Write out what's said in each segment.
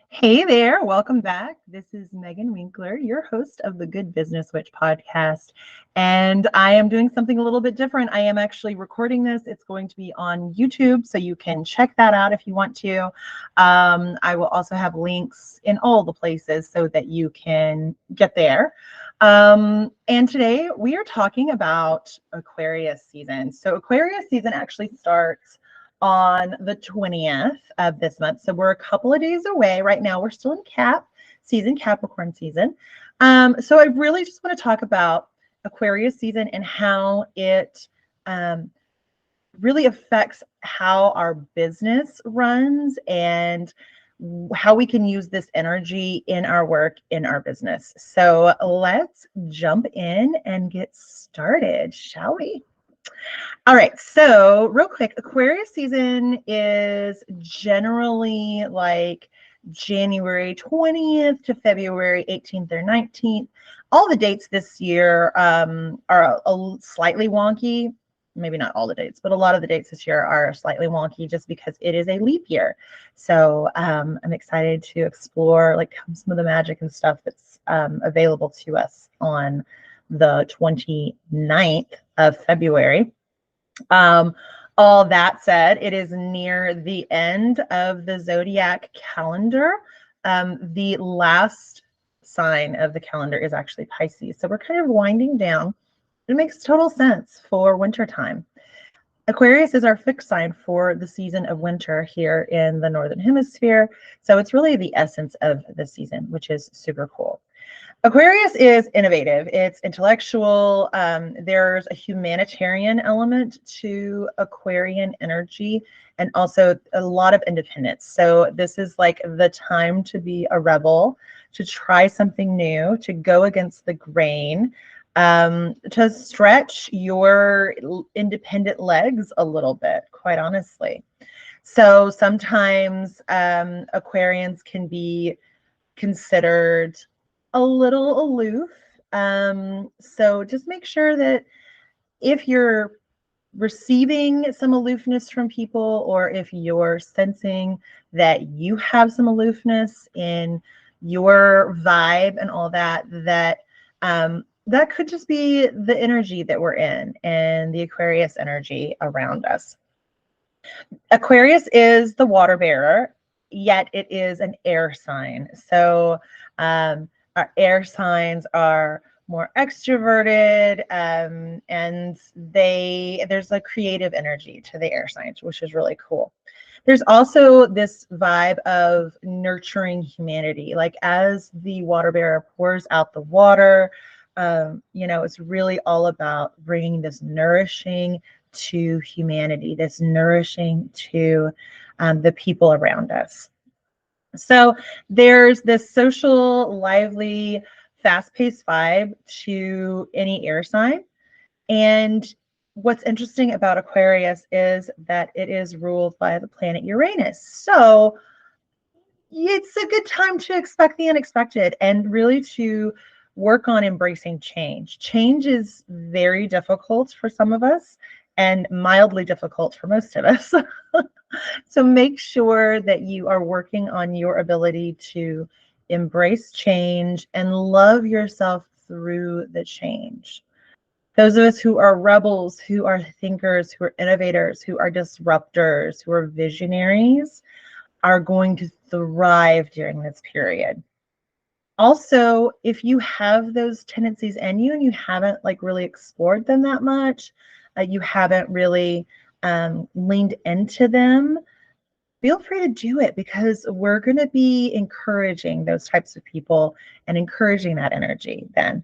Hey there, welcome back. This is Megan Winkler, your host of the Good Business Witch podcast. And I am doing something a little bit different. I am actually recording this. It's going to be on YouTube, so you can check that out if you want to. I will also have links in all the places so that you can get there. And today we are talking about Aquarius season. So Aquarius season actually starts on the 20th of this month. So we're a couple of days away. Right now, we're still in Capricorn season. So I really just want to talk about Aquarius season and how it really affects how our business runs and how we can use this energy in our work, in our business. So let's jump in and get started, shall we? All right, so real quick, Aquarius season is generally like January 20th to February 18th or 19th. All the dates this year are slightly wonky. Maybe not all the dates, but a lot of the dates this year are slightly wonky just because it is a leap year. So I'm excited to explore like some of the magic and stuff that's available to us on the 29th of February. Um, all that said, it is near the end of the zodiac calendar. The last sign of the calendar is actually Pisces. So we're kind of winding down. It makes total sense for wintertime. Aquarius is our fixed sign for the season of winter here in the Northern Hemisphere. So it's really the essence of the season, which is super cool. Aquarius is innovative. It's intellectual. There's a humanitarian element to Aquarian energy and also a lot of independence. So this is like the time to be a rebel, to try something new, to go against the grain, to stretch your independent legs a little bit, quite honestly. So sometimes Aquarians can be considered a little aloof. So just make sure that if you're receiving some aloofness from people, or if you're sensing that you have some aloofness in your vibe and all that, that could just be the energy that we're in and the Aquarius energy around us. Aquarius is the water bearer, yet it is an air sign. So our air signs are more extroverted, and there's a creative energy to the air signs, which is really cool. There's also this vibe of nurturing humanity. Like as the water bearer pours out the water, it's really all about bringing this nourishing to humanity, this nourishing to the people around us. So there's this social, lively, fast-paced vibe to any air sign. And what's interesting about Aquarius is that it is ruled by the planet Uranus. So it's a good time to expect the unexpected and really to work on embracing change. Change is very difficult for some of us and mildly difficult for most of us. So make sure that you are working on your ability to embrace change and love yourself through the change. Those of us who are rebels, who are thinkers, who are innovators, who are disruptors, who are visionaries, are going to thrive during this period. Also, if you have those tendencies in you and you haven't like really explored them that much, you haven't really leaned into them, feel free to do it, because we're going to be encouraging those types of people and encouraging that energy then.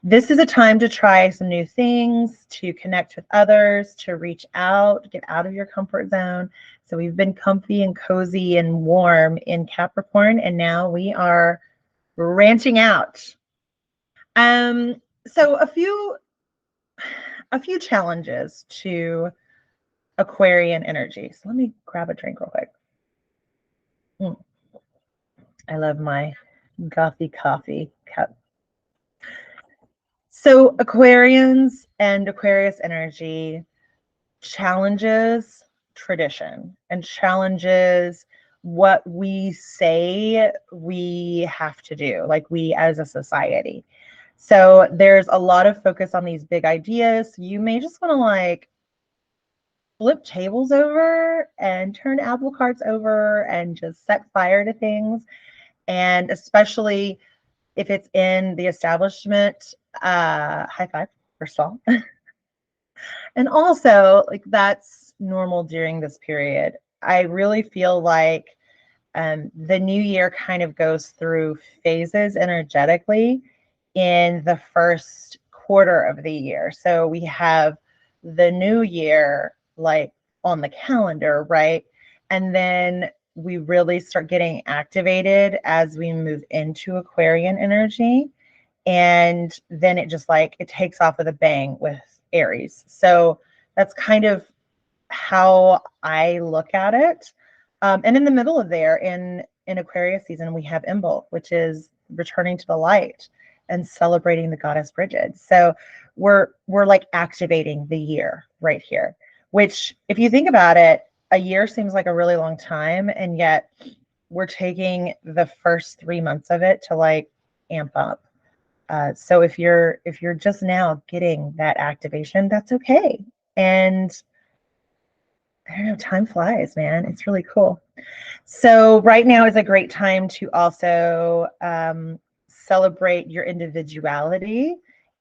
This is a time to try some new things, to connect with others, to reach out, get out of your comfort zone. So we've been comfy and cozy and warm in Capricorn, and now we are ranching out. So a few challenges to Aquarian energy. So let me grab a drink real quick. I love my gothy coffee cup. So Aquarians and Aquarius energy challenges tradition and challenges what we say we have to do, like we as a society. So there's a lot of focus on these big ideas. You may just want to like flip tables over and turn apple carts over and just set fire to things. And especially if it's in the establishment, high five, first of all. And also, like, that's normal during this period. I really feel like the new year kind of goes through phases energetically in the first quarter of the year. So we have the new year like on the calendar, right? And then we really start getting activated as we move into Aquarian energy. And then it just like it takes off with a bang with Aries. So that's kind of how I look at it. And in the middle of there, in Aquarius season, we have Imbolc, which is returning to the light and celebrating the goddess Bridget. So we're like activating the year right here, which if you think about it, a year seems like a really long time, and yet we're taking the first 3 months of it to like amp up. So if you're just now getting that activation, that's okay. And I don't know, time flies, man. It's really cool. So right now is a great time to also celebrate your individuality,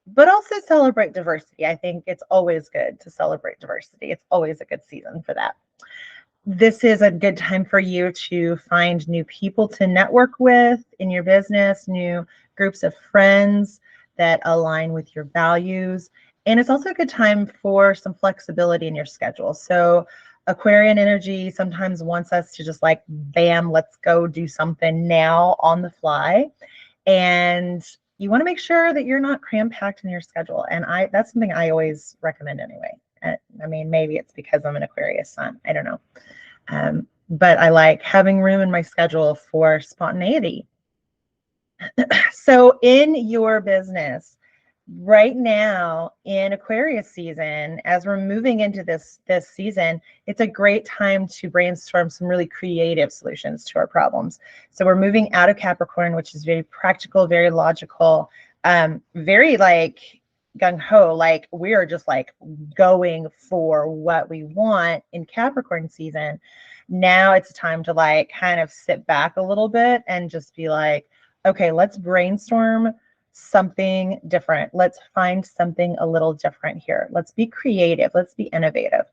but also celebrate diversity. I think it's always good to celebrate diversity. It's always a good season for that. This is a good time for you to find new people to network with in your business, new groups of friends that align with your values. And it's also a good time for some flexibility in your schedule. So Aquarian energy sometimes wants us to just like, bam, let's go do something now on the fly. And you want to make sure that you're not cram-packed in your schedule. And that's something I always recommend anyway. I mean, maybe it's because I'm an Aquarius sun. I don't know. But I like having room in my schedule for spontaneity. So in your business right now in Aquarius season, as we're moving into this season, it's a great time to brainstorm some really creative solutions to our problems. So we're moving out of Capricorn, which is very practical, very logical, very like gung-ho, like we are just like going for what we want in Capricorn season. Now it's time to like kind of sit back a little bit and just be like, okay, let's brainstorm something different. Let's find something a little different here. Let's be creative. Let's be innovative.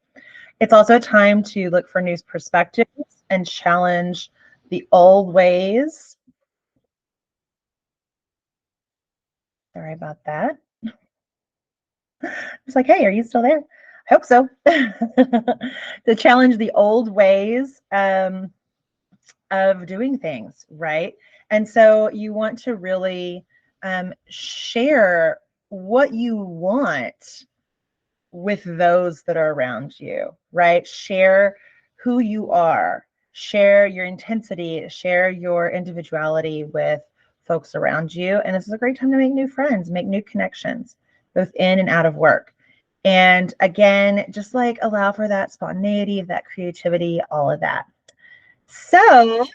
It's also a time to look for new perspectives and challenge the old ways. Sorry about that. It's like, hey, are you still there? I hope so. To challenge the old ways of doing things, right? And so you want to really share what you want with those that are around you, right? Share who you are, share your intensity, share your individuality with folks around you. And this is a great time to make new friends, make new connections, both in and out of work. And again, just like allow for that spontaneity, that creativity, all of that. So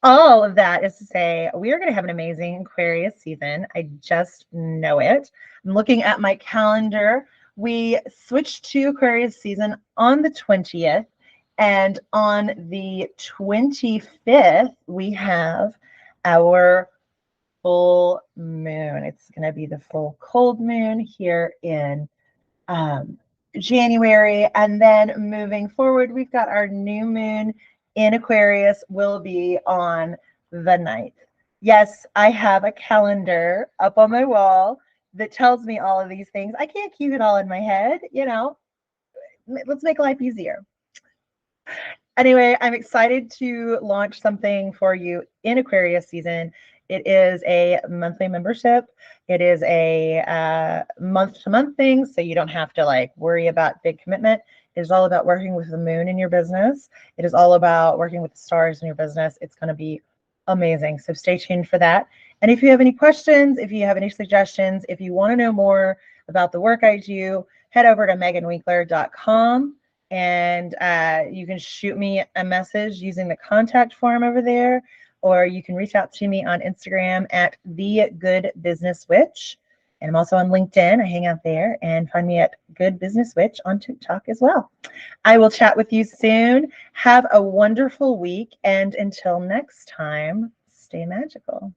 all of that is to say, we are going to have an amazing Aquarius season. I just know it. I'm looking at my calendar. We switched to Aquarius season on the 20th. And on the 25th, we have our full moon. It's going to be the full cold moon here in January. And then moving forward, we've got our new moon in Aquarius will be on the 9th. Yes, I have a calendar up on my wall that tells me all of these things. I can't keep it all in my head, you know. Let's make life easier. Anyway, I'm excited to launch something for you in Aquarius season. It is a monthly membership. It is a month-to-month thing, so you don't have to like worry about big commitment. It is all about working with the moon in your business. It is all about working with the stars in your business. It's going to be amazing. So stay tuned for that. And if you have any questions, if you have any suggestions, if you want to know more about the work I do, head over to meganwinkler.com. And you can shoot me a message using the contact form over there, or you can reach out to me on Instagram at The Good Business Witch. And I'm also on LinkedIn. I hang out there, and find me at Good Business Witch on TikTok as well. I will chat with you soon. Have a wonderful week. And until next time, stay magical.